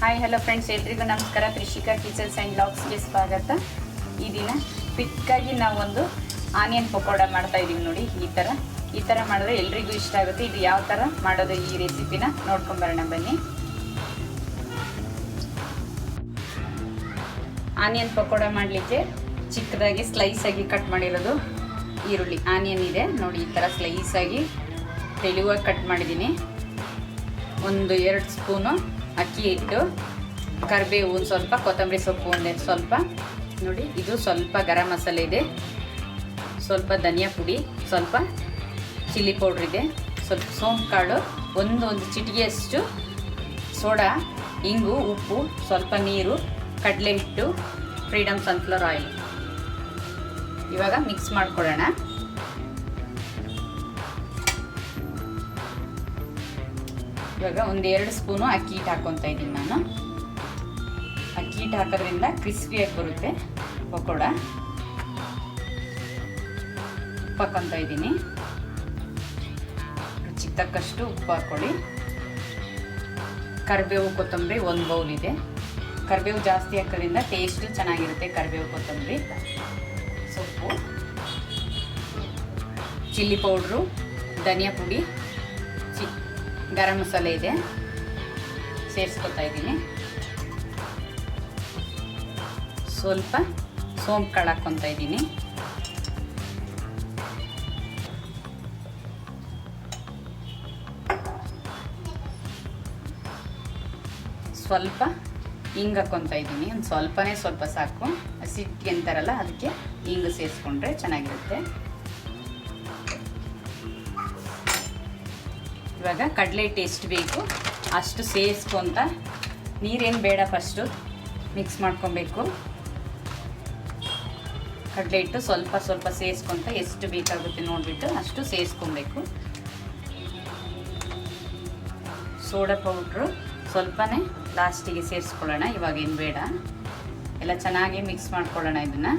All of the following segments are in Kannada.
ಹಾಯ್ ಹಲೋ ಫ್ರೆಂಡ್ಸ್, ಎಲ್ರಿಗೂ ನಮಸ್ಕಾರ. ತ್ರಿಷಿಕಾ ಕಿಚನ್ಸ್ ಆ್ಯಂಡ್ ಬ್ಲಾಗ್ಸ್ಗೆ ಸ್ವಾಗತ. ಈ ದಿನ ಕ್ವಿಕ್ಕಾಗಿ ನಾವೊಂದು ಆನಿಯನ್ ಪಕೋಡ ಮಾಡ್ತಾ ಇದ್ದೀವಿ. ನೋಡಿ, ಈ ಥರ ಮಾಡಿದ್ರೆ ಎಲ್ರಿಗೂ ಇಷ್ಟ ಆಗುತ್ತೆ. ಇದು ಯಾವ ಥರ ಮಾಡೋದು ಈ ರೆಸಿಪಿನ ನೋಡ್ಕೊಂಬರೋಣ ಬನ್ನಿ. ಆನಿಯನ್ ಪಕೋಡ ಮಾಡಲಿಕ್ಕೆ ಚಿಕ್ಕದಾಗಿ ಸ್ಲೈಸಾಗಿ ಕಟ್ ಮಾಡಿರೋದು ಈರುಳ್ಳಿ ಆನಿಯನ್ ಇದೆ ನೋಡಿ. ಈ ಥರ ಸ್ಲೈಸಾಗಿ ತೆಳುವಾಗಿ ಕಟ್ ಮಾಡಿದ್ದೀನಿ. ಒಂದು 2 ಸ್ಪೂನು ಅಕ್ಕಿ ಹಿಟ್ಟು, ಕರಿಬೇವು ಒಂದು ಸ್ವಲ್ಪ, ಕೊತ್ತಂಬರಿ ಸೊಪ್ಪು ಒಂದೇ ಸ್ವಲ್ಪ ನೋಡಿ. ಇದು ಸ್ವಲ್ಪ ಗರಂ ಮಸಾಲೆ ಇದೆ, ಸ್ವಲ್ಪ ಧನಿಯಾ ಪುಡಿ, ಸ್ವಲ್ಪ ಚಿಲ್ಲಿ ಪೌಡ್ರ್ ಇದೆ, ಸ್ವಲ್ಪ ಸೋಂಪು ಕಾಳು, ಒಂದು ಚಿಟಿಗೆಯಷ್ಟು ಸೋಡಾ, ಇಂಗು, ಉಪ್ಪು, ಸ್ವಲ್ಪ ನೀರು, ಕಡಲೆ ಹಿಟ್ಟು, ಫ್ರೀಡಮ್ ಸನ್ಫ್ಲವರ್ ಆಯಿಲ್. ಇವಾಗ ಮಿಕ್ಸ್ ಮಾಡ್ಕೊಳ್ಳೋಣ. ಇವಾಗ ಒಂದು 2 ಸ್ಪೂನು ಅಕ್ಕಿ ಹಿಟ್ಟು ಹಾಕ್ಕೊತಾ ಇದ್ದೀನಿ ನಾನು. ಅಕ್ಕಿ ಹಿಟ್ಟು ಹಾಕೋದ್ರಿಂದ ಕ್ರಿಸ್ಪಿಯಾಗಿ ಬರುತ್ತೆ ಪಕೋಡ. ಉಪ್ಪು ಹಾಕ್ಕೊತಾ ಇದ್ದೀನಿ. ರುಚಿಗೆ ತಕ್ಕಷ್ಟು ಉಪ್ಪು ಹಾಕ್ಕೊಳ್ಳಿ. ಕರಿಬೇವು ಕೊತ್ತಂಬರಿ 1 ಬೌಲ್ ಇದೆ. ಕರಿಬೇವು ಜಾಸ್ತಿ ಹಾಕೋದ್ರಿಂದ ಟೇಸ್ಟು ಚೆನ್ನಾಗಿರುತ್ತೆ. ಕರಿಬೇವು ಕೊತ್ತಂಬರಿ ಸೊಪ್ಪು, ಚಿಲ್ಲಿ ಪೌಡ್ರು, ಧನಿಯಾ ಪುಡಿ, ಗರಂ ಮಸಾಲೆ ಇದೆ, ಸೇರಿಸ್ಕೊತಾ ಇದ್ದೀನಿ. ಸ್ವಲ್ಪ ಸೋಂಪು ಕಾಳು ಹಾಕ್ಕೊತಾ ಇದ್ದೀನಿ. ಸ್ವಲ್ಪ ಹಿಂಗೆ ಹಾಕ್ಕೊತಾ ಇದ್ದೀನಿ. ಒಂದು ಸ್ವಲ್ಪ ಸಾಕು. ಹಸಿಟ್ಟಿಗೆ ಅಂತಾರಲ್ಲ, ಅದಕ್ಕೆ ಹಿಂಗೆ ಸೇರಿಸ್ಕೊಂಡ್ರೆ ಚೆನ್ನಾಗಿರುತ್ತೆ. ಇವಾಗ ಕಡಲೆ ಹಿಟ್ಟು ಎಷ್ಟು ಬೇಕು ಅಷ್ಟು ಸೇರಿಸ್ಕೊತ, ನೀರೇನು ಬೇಡ, ಫಸ್ಟು ಮಿಕ್ಸ್ ಮಾಡ್ಕೊಬೇಕು. ಕಡಲೆ ಹಿಟ್ಟು ಸ್ವಲ್ಪ ಸೇರಿಸ್ಕೊತ ಎಷ್ಟು ಬೇಕಾಗುತ್ತೆ ನೋಡಿಬಿಟ್ಟು ಅಷ್ಟು ಸೇರಿಸ್ಕೊಬೇಕು. ಸೋಡಾ ಪೌಡ್ರು ಸ್ವಲ್ಪನೇ ಲಾಸ್ಟಿಗೆ ಸೇರಿಸ್ಕೊಳ್ಳೋಣ. ಇವಾಗೇನು ಬೇಡ, ಎಲ್ಲ ಚೆನ್ನಾಗಿ ಮಿಕ್ಸ್ ಮಾಡ್ಕೊಳ್ಳೋಣ. ಇದನ್ನು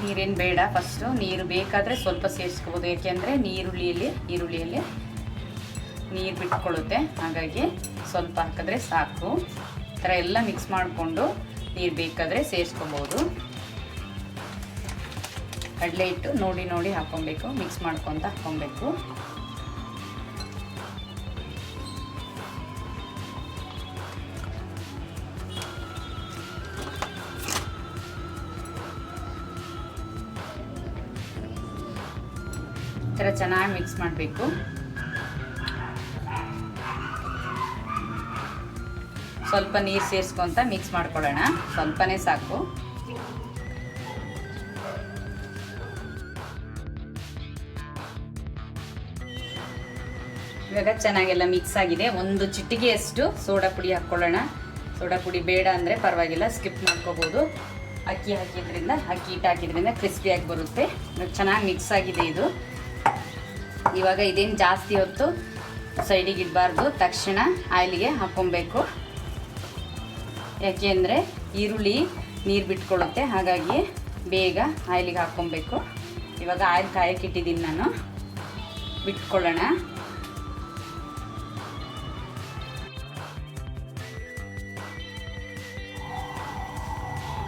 ನೀರೇನು ಬೇಡ, ಫಸ್ಟು ನೀರು ಬೇಕಾದರೆ ಸ್ವಲ್ಪ ಸೇರಿಸ್ಕೋಬೋದು. ಏಕೆಂದರೆ ಈರುಳ್ಳಿಯಲ್ಲಿ ನೀರು ಬಿಟ್ಕೊಳ್ಳುತ್ತೆ. ಹಾಗಾಗಿ ಸ್ವಲ್ಪ ಹಾಕಿದ್ರೆ ಸಾಕು. ಈ ಥರ ಎಲ್ಲ ಮಿಕ್ಸ್ ಮಾಡಿಕೊಂಡು ನೀರು ಬೇಕಾದರೆ ಸೇರಿಸ್ಕೊಬೋದು. ಕಡಲೆ ಹಿಟ್ಟು ನೋಡಿ ಹಾಕ್ಕೊಬೇಕು, ಮಿಕ್ಸ್ ಮಾಡ್ಕೊತ ಹಾಕ್ಕೊಬೇಕು. ಈ ಥರ ಚೆನ್ನಾಗಿ ಮಿಕ್ಸ್ ಮಾಡಬೇಕು. ಸ್ವಲ್ಪ ನೀರು ಸೇರಿಸ್ಕೊತ ಮಿಕ್ಸ್ ಮಾಡ್ಕೊಳ್ಳೋಣ. ಸ್ವಲ್ಪನೇ ಸಾಕು. ಇವಾಗ ಚೆನ್ನಾಗೆಲ್ಲ ಮಿಕ್ಸ್ ಆಗಿದೆ. ಒಂದು ಚಿಟಿಗೆಯಷ್ಟು ಸೋಡಾ ಪುಡಿ ಹಾಕ್ಕೊಳ್ಳೋಣ. ಸೋಡಾ ಪುಡಿ ಬೇಡ ಅಂದರೆ ಪರವಾಗಿಲ್ಲ, ಸ್ಕಿಪ್ ಮಾಡ್ಕೋಬೋದು. ಅಕ್ಕಿ ಹಿಟ್ಟು ಹಾಕಿದ್ರಿಂದ ಕ್ರಿಸ್ಪಿಯಾಗಿ ಬರುತ್ತೆ. ಚೆನ್ನಾಗಿ ಮಿಕ್ಸ್ ಆಗಿದೆ ಇದು. ಇವಾಗ ಇದೇನು ಜಾಸ್ತಿ ಹೊತ್ತು ಸೈಡಿಗೆ ಇಡಬಾರ್ದು, ತಕ್ಷಣ ಆಯಿಲಿಗೆ ಹಾಕ್ಕೊಬೇಕು. ಯಾಕೆಂದರೆ ಈರುಳ್ಳಿ ನೀರು ಬಿಟ್ಕೊಳ್ಳುತ್ತೆ. ಹಾಗಾಗಿ ಬೇಗ ಆಯಿಲಿಗೆ ಹಾಕ್ಕೊಬೇಕು. ಇವಾಗ ಆಯಿಲ್ ಕಾಯಕ್ಕೆ ಇಟ್ಟಿದ್ದೀನಿ ನಾನು. ಬಿಟ್ಕೊಳ್ಳೋಣ.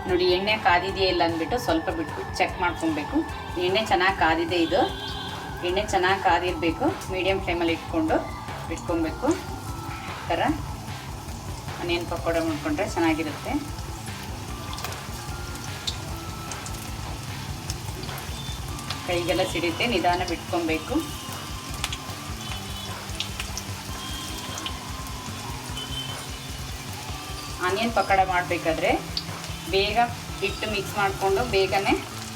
ನೋಡಿ, ಎಣ್ಣೆ ಕಾದಿದೆಯೇ ಇಲ್ಲ ಅಂದ್ಬಿಟ್ಟು ಸ್ವಲ್ಪ ಬಿಟ್ಬಿಟ್ಟು ಚೆಕ್ ಮಾಡ್ಕೊಬೇಕು. ಎಣ್ಣೆ ಚೆನ್ನಾಗಿ ಕಾದಿದೆ. ಇದು ಎಣ್ಣೆ ಚೆನ್ನಾಗಿ ಕಾದಿರಬೇಕು. ಮೀಡಿಯಮ್ ಫ್ಲೇಮಲ್ಲಿ ಇಟ್ಕೊಂಡು ಬಿಟ್ಕೊಬೇಕು. ಈ ಥರ ಆನಿಯನ್ ಪಕೋಡ ಮಾಡ್ಕೊಂಡ್ರೆ ಚೆನ್ನಾಗಿರುತ್ತೆ. ಕೈಗೆಲ್ಲ ಸಿಡಿಯುತ್ತೆ, ನಿಧಾನ ಬಿಟ್ಕೊಬೇಕು. ಆನಿಯನ್ ಪಕೋಡ ಮಾಡಬೇಕಾದ್ರೆ ಬೇಗ ಹಿಟ್ಟು ಮಿಕ್ಸ್ ಮಾಡಿಕೊಂಡು ಬೇಗನೆ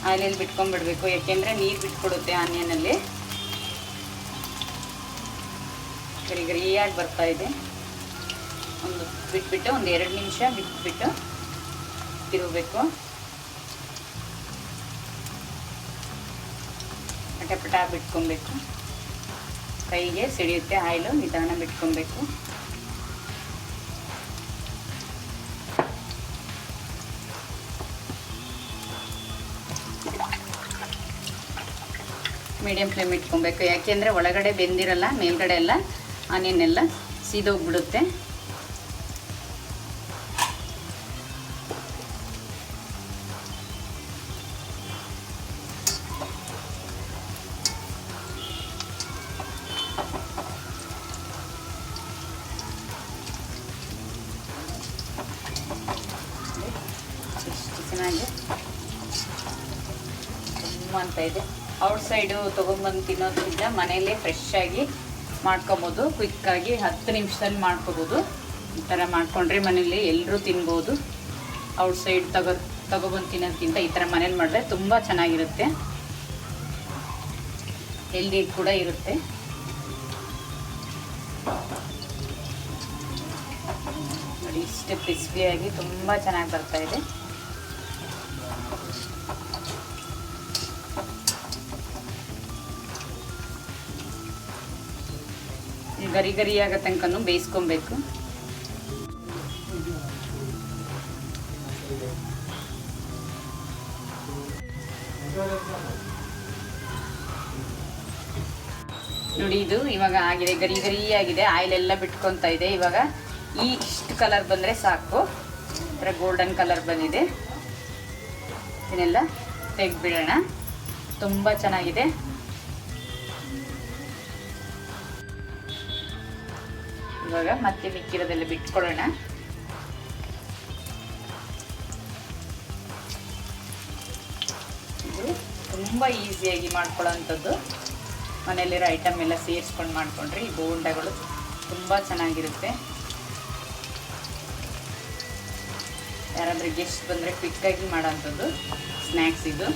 ಆಯಿಲಲ್ಲಿ ಬಿಟ್ಕೊಂಡ್ಬಿಡ್ಬೇಕು. ಯಾಕೆಂದರೆ ನೀರು ಬಿಟ್ಕೊಡುತ್ತೆ ಆನಿಯನಲ್ಲಿ. ಗರಿಯಾಗಿ ಬರ್ತಾ ಇದೆ. ಬಿಟ್ಬಿಟ್ಟು ಒಂದು 2 ನಿಮಿಷ ಬಿಟ್ಬಿಟ್ಟು ತಿರುಗಬೇಕು. ಪಟ ಬಿಟ್ಕೊಬೇಕು. ಕೈಗೆ ಸಿಡಿಯುತ್ತೆ ಆಯಿಲು, ನಿಧಾನ ಬಿಟ್ಕೊಬೇಕು. ಮೀಡಿಯಮ್ ಫ್ಲೇಮ್ ಇಟ್ಕೊಬೇಕು, ಯಾಕೆಂದರೆ ಒಳಗಡೆ ಬೆಂದಿರಲ್ಲ, ಮೇಲ್ಗಡೆ ಎಲ್ಲ ಆನಿಯನ್ ಎಲ್ಲ ಸೀದೋಗ್ಬಿಡುತ್ತೆ. ಎಷ್ಟು ಚೆನ್ನಾಗಿ ತುಂಬ ಅಂತ ಇದೆ. ಔಟ್ಸೈಡು ತೊಗೊಂಬಂದು ತಿನ್ನೋದ್ರಿಂದ ಮನೆಯಲ್ಲೇ ಫ್ರೆಶ್ ಆಗಿ ಮಾಡ್ಕೊಬೋದು, ಕ್ವಿಕ್ಕಾಗಿ 10 ನಿಮಿಷದಲ್ಲಿ ಮಾಡ್ಕೊಬೋದು. ಈ ಥರ ಮಾಡಿಕೊಂಡ್ರೆ ಮನೇಲಿ ಎಲ್ಲರೂ ತಿನ್ಬೋದು. ಔಟ್ಸೈಡ್ ತೊಗೊಬಂದು ತಿನ್ನೋದಕ್ಕಿಂತ ಈ ಥರ ಮನೇಲಿ ಮಾಡಿದ್ರೆ ತುಂಬ ಚೆನ್ನಾಗಿರುತ್ತೆ, ಹೆಲ್ದಿ ಕೂಡ ಇರುತ್ತೆ. ನೋಡಿ ಇಷ್ಟು ಕ್ರಿಸ್ಪಿಯಾಗಿ ತುಂಬ ಚೆನ್ನಾಗಿ ಬರ್ತಾಯಿದೆ. ಗರಿ ಗರಿ ಆಗೋ ತನಕ ಬೇಯಿಸ್ಕೊಬೇಕು. ನೋಡಿ ಇದು ಇವಾಗ ಆಗಿದೆ, ಗರಿ ಗರಿ ಆಗಿದೆ, ಆಯಿಲ್ ಎಲ್ಲ ಬಿಟ್ಕೊತಾ ಇದೆ. ಇವಾಗ ಇಷ್ಟು ಕಲರ್ ಬಂದರೆ ಸಾಕು. ಈ ಥರ ಗೋಲ್ಡನ್ ಕಲರ್ ಬಂದಿದೆ. ಇದನ್ನೆಲ್ಲ ತೆಗೆದ್ಬಿಡೋಣ. ತುಂಬ ಚೆನ್ನಾಗಿದೆ. ಇವಾಗ ಮತ್ತೆ ಮಿಕ್ಕಿರೋದೆಲ್ಲ ಬಿಟ್ಕೊಳ್ಳೋಣ. ಇದು ತುಂಬ ಈಸಿಯಾಗಿ ಮಾಡ್ಕೊಳ್ಳೋವಂಥದ್ದು. ಮನೆಯಲ್ಲಿರೋ ಐಟಮ್ ಎಲ್ಲ ಸೇರಿಸ್ಕೊಂಡು ಮಾಡಿಕೊಂಡ್ರೆ ಈ ಬೋಂಡಗಳು ತುಂಬ ಚೆನ್ನಾಗಿರುತ್ತೆ. ಯಾರಾದರೂ ಗೆಸ್ಟ್ ಬಂದರೆ ಕ್ವಿಕ್ಕಾಗಿ ಮಾಡೋವಂಥದ್ದು ಸ್ನ್ಯಾಕ್ಸ್ ಇದು.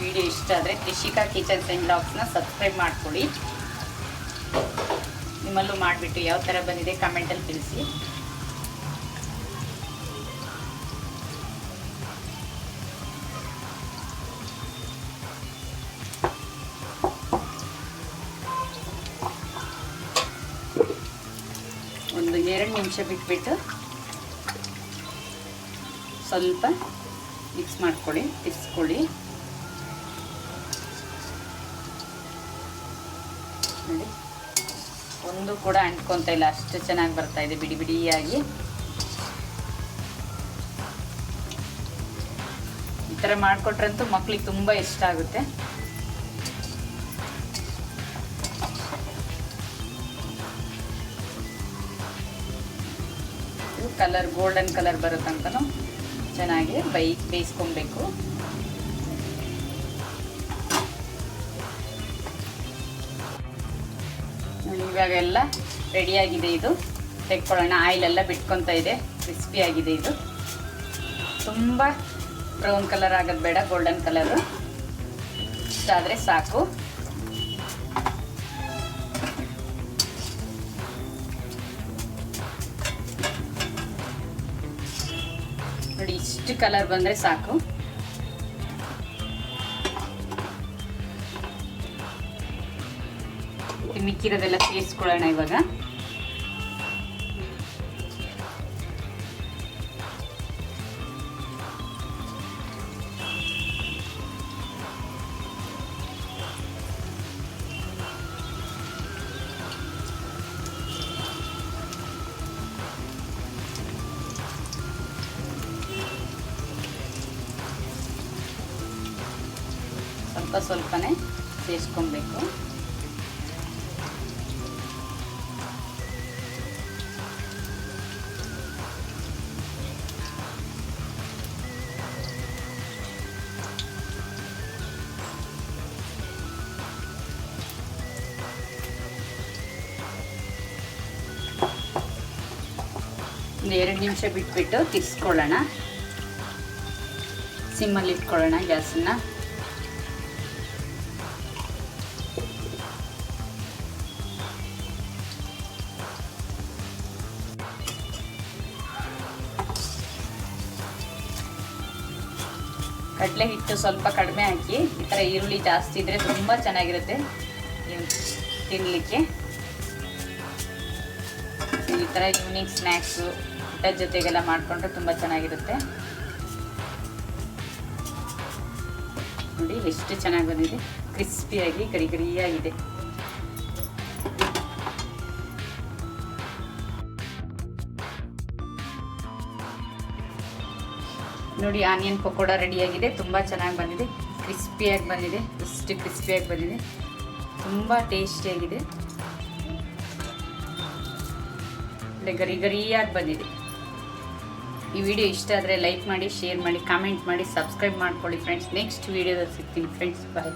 ವಿಡಿಯೋ ಇಷ್ಟ ಆದರೆ ತ್ರಿಷಿಕಾ ಕಿಚನ್ಸ್ ಆ್ಯಂಡ್ ಬ್ಲಾಗ್ಸ್ನ ಸಬ್ಸ್ಕ್ರೈಬ್ ಮಾಡ್ಕೊಳ್ಳಿ. ನಿಮ್ಮಲ್ಲೂ ಮಾಡಿಬಿಟ್ಟು ಯಾವ ಥರ ಬಂದಿದೆ ಕಮೆಂಟಲ್ಲಿ ತಿಳಿಸಿ. ಒಂದು 2 ನಿಮಿಷ ಬಿಟ್ಬಿಟ್ಟು ಸ್ವಲ್ಪ ಮಿಕ್ಸ್ ಮಾಡ್ಕೊಳ್ಳಿ, ತಿರ್ಸ್ಕೊಳ್ಳಿ. ನೋಡಿ ಒಂದು ಕೂಡ ಅಂಟ್ಕೊತಾ ಇಲ್ಲ, ಅಷ್ಟು ಚೆನ್ನಾಗಿ ಬರ್ತಾ ಇದೆ ಬಿಡಿ ಬಿಡಿಯಾಗಿ. ಈ ಥರ ಮಾಡಿಕೊಟ್ರಂತೂ ಮಕ್ಳಿಗೆ ತುಂಬ ಇಷ್ಟ ಆಗುತ್ತೆ. ಕಲರ್ ಗೋಲ್ಡನ್ ಕಲರ್ ಬರೋ ತನಕ ಚೆನ್ನಾಗಿ ಬೇಯಿಸ್ಕೊಬೇಕು. ಇವಾಗೆಲ್ಲ ರೆಡಿಯಾಗಿದೆ. ಇದು ತೆಕ್ಕೊಳ್ಳೋಣ. ಆಯಿಲೆಲ್ಲ ಬಿಟ್ಕೊತಾ ಇದೆ, ಕ್ರಿಸ್ಪಿ ಆಗಿದೆ. ಇದು ತುಂಬ ಬ್ರೌನ್ ಕಲರ್ ಆಗೋದು ಬೇಡ, ಗೋಲ್ಡನ್ ಕಲರು ಇಷ್ಟಾದರೆ ಸಾಕು. ನೋಡಿ ಇಷ್ಟು ಕಲರ್ ಬಂದರೆ ಸಾಕು. ಮಿಕ್ಕಿರೋದೆಲ್ಲ ಸೇರಿಸ್ಕೊಳ್ಳೋಣ ಇವಾಗ. ಸ್ವಲ್ಪ ಸ್ವಲ್ಪನೇ ಸೇರಿಸ್ಕೊಬೇಕು. ಒಂದು 2 ನಿಮಿಷ ಬಿಟ್ಬಿಟ್ಟು ತಿರ್ಸ್ಕೊಳ್ಳೋಣ. ಸಿಮ್ಮಲ್ಲಿ ಇಟ್ಕೊಳ್ಳೋಣ ಗ್ಯಾಸನ್ನು. ಕಡಲೆ ಹಿಟ್ಟು ಸ್ವಲ್ಪ ಕಡಿಮೆ ಹಾಕಿ. ಈ ಥರ ಈರುಳ್ಳಿ ಜಾಸ್ತಿ ಇದ್ದರೆ ತುಂಬ ಚೆನ್ನಾಗಿರುತ್ತೆ ತಿನ್ನಲಿಕ್ಕೆ. ಈ ಥರ ಈವ್ನಿಂಗ್ ಸ್ನ್ಯಾಕ್ಸು ಊಟದ ಜೊತೆಗೆಲ್ಲ ಮಾಡಿಕೊಂಡ್ರೆ ತುಂಬ ಚೆನ್ನಾಗಿರುತ್ತೆ. ನೋಡಿ ಎಷ್ಟು ಚೆನ್ನಾಗಿ ಬಂದಿದೆ, ಕ್ರಿಸ್ಪಿಯಾಗಿ ಗರಿ ಗರಿಯಾಗಿದೆ. ನೋಡಿ ಆನಿಯನ್ ಪಕೋಡ ರೆಡಿಯಾಗಿದೆ, ತುಂಬ ಚೆನ್ನಾಗಿ ಬಂದಿದೆ, ಕ್ರಿಸ್ಪಿಯಾಗಿ ಬಂದಿದೆ. ಎಷ್ಟು ಕ್ರಿಸ್ಪಿಯಾಗಿ ಬಂದಿದೆ, ತುಂಬ ಟೇಸ್ಟಿಯಾಗಿದೆ, ಗರಿ ಗರಿಯಾಗಿ ಬಂದಿದೆ. ಈ ವಿಡಿಯೋ ಇಷ್ಟ ಆದರೆ ಲೈಕ್ ಮಾಡಿ, ಶೇರ್ ಮಾಡಿ, ಕಾಮೆಂಟ್ ಮಾಡಿ, ಸಬ್ಸ್ಕ್ರೈಬ್ ಮಾಡ್ಕೊಳ್ಳಿ ಫ್ರೆಂಡ್ಸ್. ನೆಕ್ಸ್ಟ್ ವಿಡಿಯೋದಲ್ಲಿ ಸಿಗ್ತೀನಿ ಫ್ರೆಂಡ್ಸ್. ಬಾಯ್.